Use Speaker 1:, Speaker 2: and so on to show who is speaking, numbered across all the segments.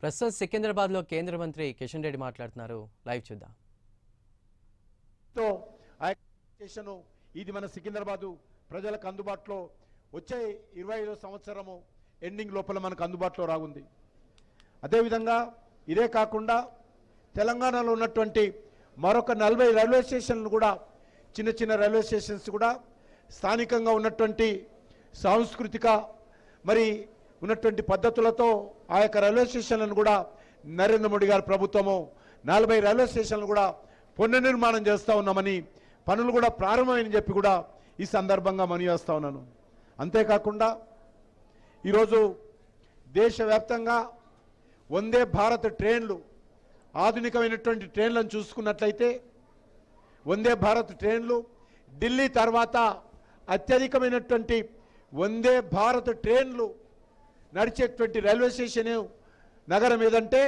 Speaker 1: ప్రస్తుతం సికింద్రాబాద్లో కేంద్ర మంత్రి కిషన్ రెడ్డి మాట్లాడుతున్నారు. లైవ్ చూద్దాం.
Speaker 2: ఇది మన సికింద్రాబాదు ప్రజలకు అందుబాటులో వచ్చే 25వ సంవత్సరము ఎండింగ్ లోపల మనకు అందుబాటులో రాగుంది. అదేవిధంగా ఇదే కాకుండా తెలంగాణలో ఉన్నటువంటి మరొక 40 రైల్వే స్టేషన్లు కూడా చిన్న చిన్న రైల్వే స్టేషన్స్ కూడా స్థానికంగా ఉన్నటువంటి సాంస్కృతిక మరి ఉన్నటువంటి పద్ధతులతో ఆ యొక్క రైల్వే స్టేషన్లను కూడా నరేంద్ర మోడీ గారి ప్రభుత్వము 40 రైల్వే స్టేషన్లు కూడా పునర్నిర్మాణం చేస్తూ ఉన్నామని, పనులు కూడా ప్రారంభమని చెప్పి కూడా ఈ సందర్భంగా మనవి చేస్తూ ఉన్నాను. అంతేకాకుండా ఈరోజు దేశవ్యాప్తంగా వందే భారత్ ట్రైన్లు ఆధునికమైనటువంటి ట్రైన్లను చూసుకున్నట్లయితే వందే భారత్ ట్రైన్లు ఢిల్లీ తర్వాత అత్యధికమైనటువంటి వందే భారత్ ట్రైన్లు నడిచేటువంటి రైల్వే స్టేషన్ నగరం ఏదంటే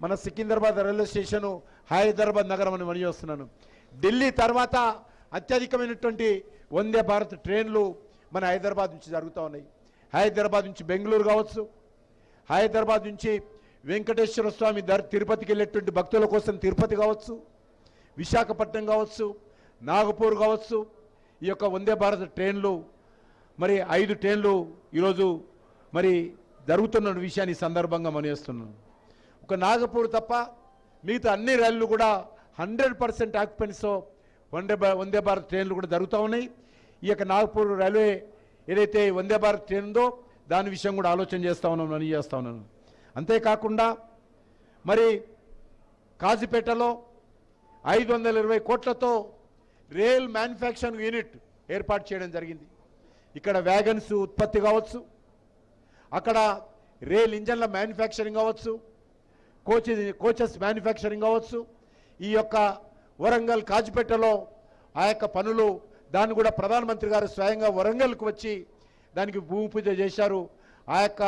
Speaker 2: మన సికింద్రాబాద్ రైల్వే స్టేషను హైదరాబాద్ నగరం అని మనవి చేస్తున్నాను. ఢిల్లీ తర్వాత అత్యధికమైనటువంటి వందే భారత్ ట్రైన్లు మన హైదరాబాద్ నుంచి జరుగుతూ ఉన్నాయి. హైదరాబాద్ నుంచి బెంగళూరు కావచ్చు, హైదరాబాద్ నుంచి వెంకటేశ్వర స్వామి తిరుపతికి వెళ్ళేటువంటి భక్తుల కోసం తిరుపతి కావచ్చు, విశాఖపట్నం కావచ్చు, నాగపూర్ కావచ్చు, ఈ యొక్క వందే భారత్ ట్రైన్లు మరి 5 ట్రైన్లు ఈరోజు మరి జరుగుతున్న విషయాన్ని సందర్భంగా మనవేస్తున్నాను. ఒక నాగపూర్ తప్ప మిగతా అన్ని రైళ్లు కూడా 100% ఆక్యుపెన్సీతో వందే భారత్ ట్రైన్లు కూడా జరుగుతూ ఉన్నాయి. ఈ యొక్క నాగపూర్ రైల్వే ఏదైతే వందే భారత్ ట్రైన్ ఉందో దాని విషయం కూడా ఆలోచన చేస్తూ ఉన్నాను, అని చేస్తూ ఉన్నాను. అంతేకాకుండా మరి కాజీపేటలో 520 కోట్లతో రైల్ మ్యానుఫ్యాక్చరింగ్ యూనిట్ ఏర్పాటు చేయడం జరిగింది. ఇక్కడ వ్యాగన్స్ ఉత్పత్తి కావచ్చు, అక్కడ రైల్ ఇంజన్ల మ్యానుఫ్యాక్చరింగ్ కావచ్చు, కోచెస్ మ్యానుఫ్యాక్చరింగ్ కావచ్చు. ఈ యొక్క వరంగల్ కాజీపేటలో ఆ యొక్క పనులు దాన్ని కూడా ప్రధానమంత్రి గారు స్వయంగా వరంగల్కు వచ్చి దానికి భూమి పూజ చేశారు. ఆ యొక్క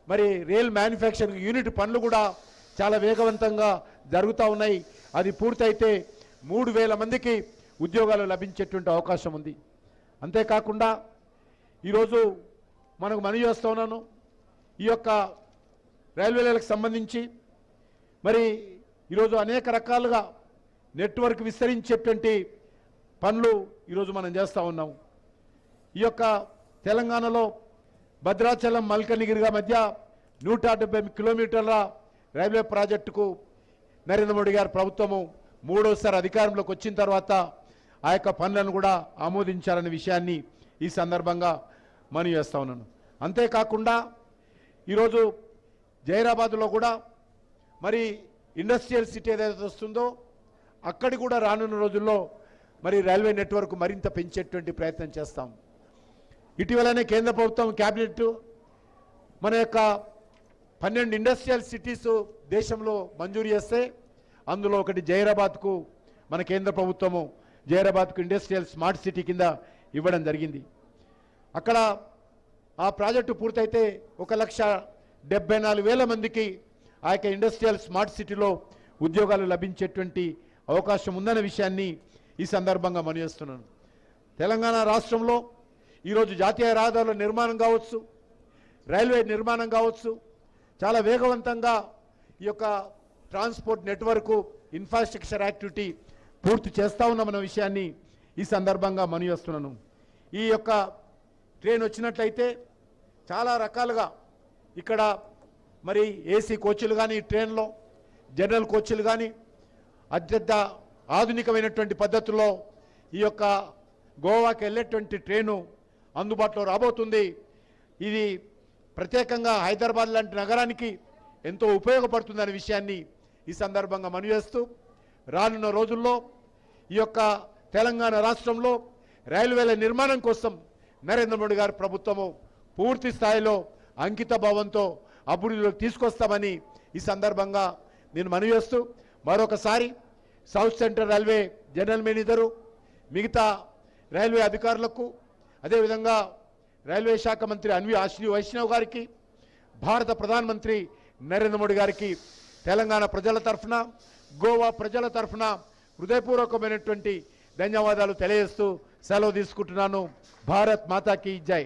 Speaker 2: మరి రైల్ మ్యానుఫ్యాక్చరింగ్ యూనిట్ పనులు కూడా చాలా వేగవంతంగా జరుగుతూ ఉన్నాయి. అది పూర్తయితే 3000 మందికి ఉద్యోగాలు లభించేటువంటి అవకాశం ఉంది. అంతేకాకుండా ఈరోజు మనకు మనవి చేస్తూ ఉన్నాను, ఈ యొక్క రైల్వేలకు సంబంధించి మరి ఈరోజు అనేక రకాలుగా నెట్వర్క్ విస్తరించేటువంటి పనులు ఈరోజు మనం చేస్తూ ఉన్నాము. ఈ యొక్క తెలంగాణలో భద్రాచలం మల్కనగిరి మధ్య 170 కిలోమీటర్ల రైల్వే ప్రాజెక్టుకు నరేంద్ర మోడీ గారి ప్రభుత్వము 3వసారి అధికారంలోకి వచ్చిన తర్వాత ఆ యొక్క పనులను కూడా ఆమోదించాలనే విషయాన్ని ఈ సందర్భంగా మనవి చేస్తూ ఉన్నాను. అంతేకాకుండా ఈరోజు జైరాబాద్లో కూడా మరి ఇండస్ట్రియల్ సిటీ ఏదైతే వస్తుందో అక్కడి కూడా రానున్న రోజుల్లో మరి రైల్వే నెట్వర్క్ మరింత పెంచేటువంటి ప్రయత్నం చేస్తాం. ఇటీవలనే కేంద్ర ప్రభుత్వం క్యాబినెట్ మన యొక్క 12 ఇండస్ట్రియల్ సిటీస్ దేశంలో మంజూరు చేస్తే అందులో ఒకటి జైరాబాద్కు మన కేంద్ర ప్రభుత్వము జైరాబాద్కు ఇండస్ట్రియల్ స్మార్ట్ సిటీ కింద ఇవ్వడం జరిగింది. అక్కడ ఆ ప్రాజెక్టు పూర్తయితే 1,74,000 మందికి ఆ యొక్క ఇండస్ట్రియల్ స్మార్ట్ సిటీలో ఉద్యోగాలు లభించేటువంటి అవకాశం ఉందన్న విషయాన్ని ఈ సందర్భంగా మనవి చేస్తున్నాను. తెలంగాణ రాష్ట్రంలో ఈరోజు జాతీయ రహదారుల నిర్మాణం కావచ్చు, రైల్వే నిర్మాణం కావచ్చు, చాలా వేగవంతంగా ఈ యొక్క ట్రాన్స్పోర్ట్ నెట్వర్క్ ఇన్ఫ్రాస్ట్రక్చర్ యాక్టివిటీ పూర్తి చేస్తూ ఉన్నామన్న విషయాన్ని ఈ సందర్భంగా మనవి చేస్తున్నాను. ఈ యొక్క ట్రైన్ వచ్చినట్లయితే చాలా రకాలుగా ఇక్కడ మరి ఏసీ కోచ్లు కానీ, ట్రైన్లో జనరల్ కోచ్లు కానీ అత్యంత ఆధునికమైనటువంటి పద్ధతుల్లో ఈ యొక్క గోవాకి వెళ్ళేటువంటి ట్రైను అందుబాటులో రాబోతుంది. ఇది ప్రత్యేకంగా హైదరాబాద్ లాంటి నగరానికి ఎంతో ఉపయోగపడుతుందనే విషయాన్ని ఈ సందర్భంగా మనవి చేస్తూ రానున్న రోజుల్లో ఈ యొక్క తెలంగాణ రాష్ట్రంలో రైల్వేల నిర్మాణం కోసం నరేంద్ర మోడీ గారి ప్రభుత్వము పూర్తి స్థాయిలో అంకిత భావంతో అభివృద్ధిలోకి తీసుకొస్తామని ఈ సందర్భంగా నేను మనవి చేస్తూ మరొకసారి south central railway general manager, మిగతా రైల్వే అధికారులకు, అదేవిధంగా రైల్వే శాఖ మంత్రి అశ్విని వైష్ణవ్ గారికి, భారత ప్రధానమంత్రి నరేంద్ర మోడీ గారికి తెలంగాణ ప్రజల తరఫున, గోవా ప్రజల తరఫున హృదయపూర్వకమైనటువంటి ధన్యవాదాలు తెలియజేస్తూ సెలవు తీసుకుంటున్నాను. భారత్ మాతాకి జై.